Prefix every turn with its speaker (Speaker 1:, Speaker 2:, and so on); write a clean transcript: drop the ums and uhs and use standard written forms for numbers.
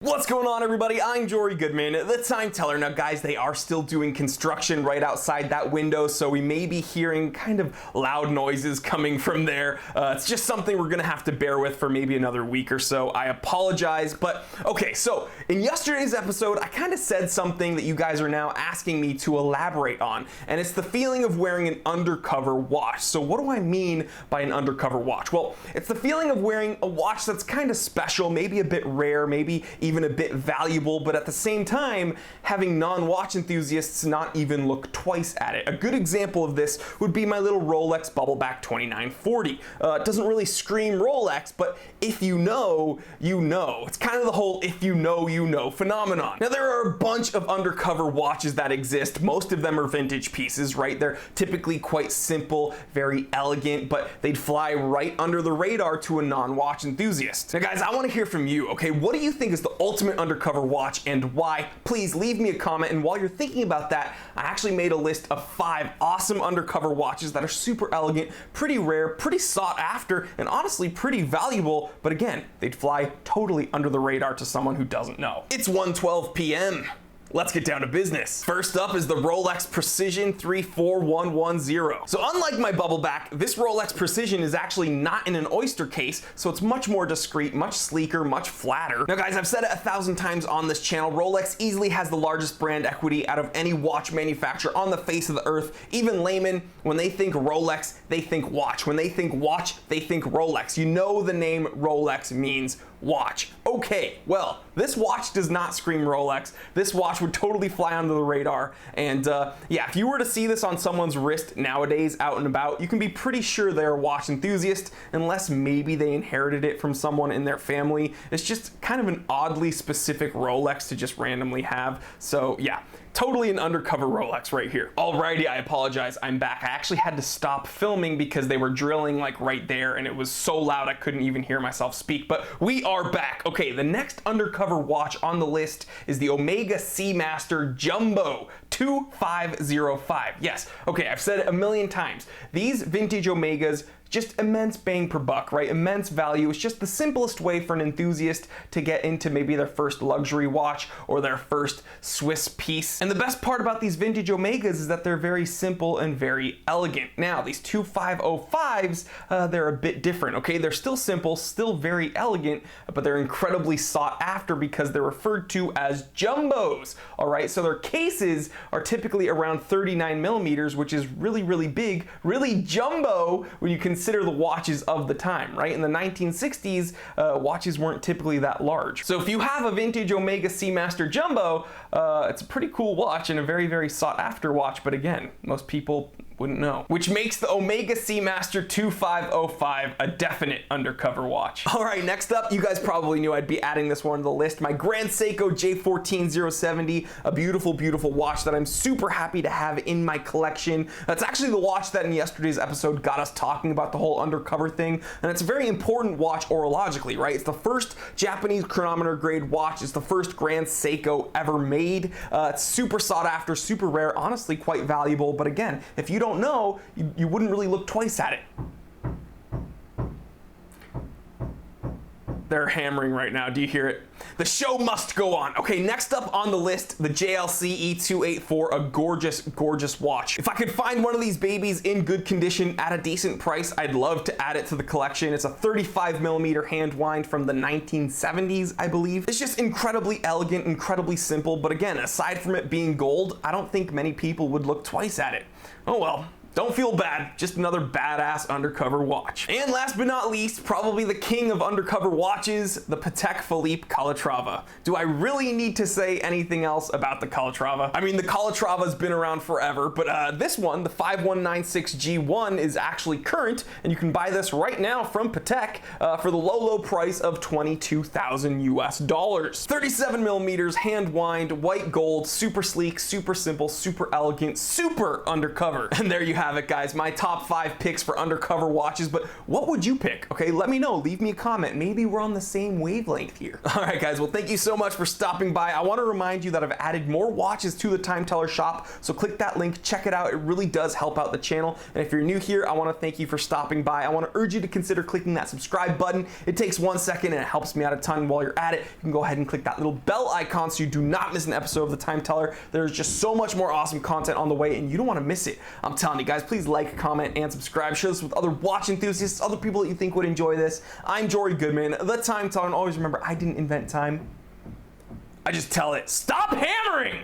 Speaker 1: What's going on, everybody? I'm Jory Goodman, the time teller. Now guys, they are still doing construction right outside that window, so we may be hearing kind of loud noises coming from there. It's just something we're gonna have to bear with for maybe another week or so. I apologize, but okay, so in yesterday's episode, I kind of said something that you guys are now asking me to elaborate on, and it's the feeling of wearing an undercover watch. So what do I mean by an undercover watch? Well, it's the feeling of wearing a watch that's kind of special, maybe a bit rare, maybe even a bit valuable, but at the same time, having non-watch enthusiasts not even look twice at it. A good example of this would be my little Rolex Bubbleback 2940. It doesn't really scream Rolex, but if you know, you know. It's kind of the whole if you know phenomenon. Now, there are a bunch of undercover watches that exist. Most of them are vintage pieces, right? They're typically quite simple, very elegant, but they'd fly right under the radar to a non-watch enthusiast. Now, guys, I want to hear from you, okay? What do you think is the ultimate undercover watch and why? Please leave me a comment, and while you're thinking about that, I actually made a list of 5 awesome undercover watches that are super elegant, pretty rare, pretty sought after, and honestly pretty valuable, but again, they'd fly totally under the radar to someone who doesn't know. It's 1:12 p.m. Let's get down to business. First up is the Rolex Precision 34110. So unlike my Bubbleback, this Rolex Precision is actually not in an oyster case, so it's much more discreet, much sleeker, much flatter. Now guys, I've said it 1,000 times on this channel, Rolex easily has the largest brand equity out of any watch manufacturer on the face of the earth. Even laymen, when they think Rolex, they think watch. When they think watch, they think Rolex. You know the name Rolex means watch. Okay, well, this watch does not scream Rolex. This watch would totally fly under the radar. And yeah, if you were to see this on someone's wrist nowadays out and about, you can be pretty sure they're a watch enthusiast, unless maybe they inherited it from someone in their family. It's just kind of an oddly specific Rolex to just randomly have. So yeah, totally an undercover Rolex right here. Alrighty, I apologize, I'm back. I actually had to stop filming because they were drilling like right there and it was so loud I couldn't even hear myself speak, but we are back. Okay, the next undercover watch on the list is the Omega Seamaster Jumbo 2505. Yes, okay, I've said it a million times. These vintage Omegas, just immense bang per buck, right? Immense value. It's just the simplest way for an enthusiast to get into maybe their first luxury watch or their first Swiss piece. And the best part about these vintage Omegas is that they're very simple and very elegant. Now, these 2505s, they're a bit different, okay? They're still simple, still very elegant, but they're incredibly sought after because they're referred to as jumbos, all right? So their cases are typically around 39 millimeters, which is really, really big, really jumbo when you consider the watches of the time, right? In the 1960s, watches weren't typically that large. So if you have a vintage Omega Seamaster Jumbo, it's a pretty cool watch and a very, very sought after watch, but again, most people wouldn't know. Which makes the Omega Seamaster 2505 a definite undercover watch. All right, next up, you guys probably knew I'd be adding this one to the list, my Grand Seiko J14070, a beautiful, beautiful watch that I'm super happy to have in my collection. That's actually the watch that in yesterday's episode got us talking about the whole undercover thing, and it's a very important watch orologically, right? It's the first Japanese chronometer grade watch. It's the first Grand Seiko ever made. It's super sought after, super rare, honestly quite valuable, but again, if you don't know, you wouldn't really look twice at it. They're hammering right now. Do you hear it? The show must go on. Okay, next up on the list, the JLC E284, a gorgeous, gorgeous watch. If I could find one of these babies in good condition at a decent price, I'd love to add it to the collection. It's a 35 millimeter hand wind from the 1970s, I believe. It's just incredibly elegant, incredibly simple, but again, aside from it being gold, I don't think many people would look twice at it. Oh well. Don't feel bad, just another badass undercover watch. And last but not least, probably the king of undercover watches, the Patek Philippe Calatrava. Do I really need to say anything else about the Calatrava? I mean, the Calatrava's been around forever, but this one, the 5196G1, is actually current, and you can buy this right now from Patek for the low, low price of $22,000 US. 37 millimeters, hand wind, white gold, super sleek, super simple, super elegant, super undercover. And there you have it, guys. My top 5 picks for Undercover watches, but what would you pick? Okay, let me know. Leave me a comment. Maybe we're on the same wavelength here. All right, guys. Well, thank you so much for stopping by. I want to remind you that I've added more watches to the Time Teller shop, so click that link, check it out. It really does help out the channel. And if you're new here, I want to thank you for stopping by. I want to urge you to consider clicking that subscribe button. It takes 1 second and it helps me out a ton. While you're at it, you can go ahead and click that little bell icon so you do not miss an episode of the Time Teller. There's just so much more awesome content on the way, and you don't want to miss it. I'm telling you guys, please like, comment, and subscribe. Share this with other watch enthusiasts, other people that you think would enjoy this. I'm Jory Goodman, the Time Teller, and always remember, I didn't invent time. I just tell it. Stop hammering!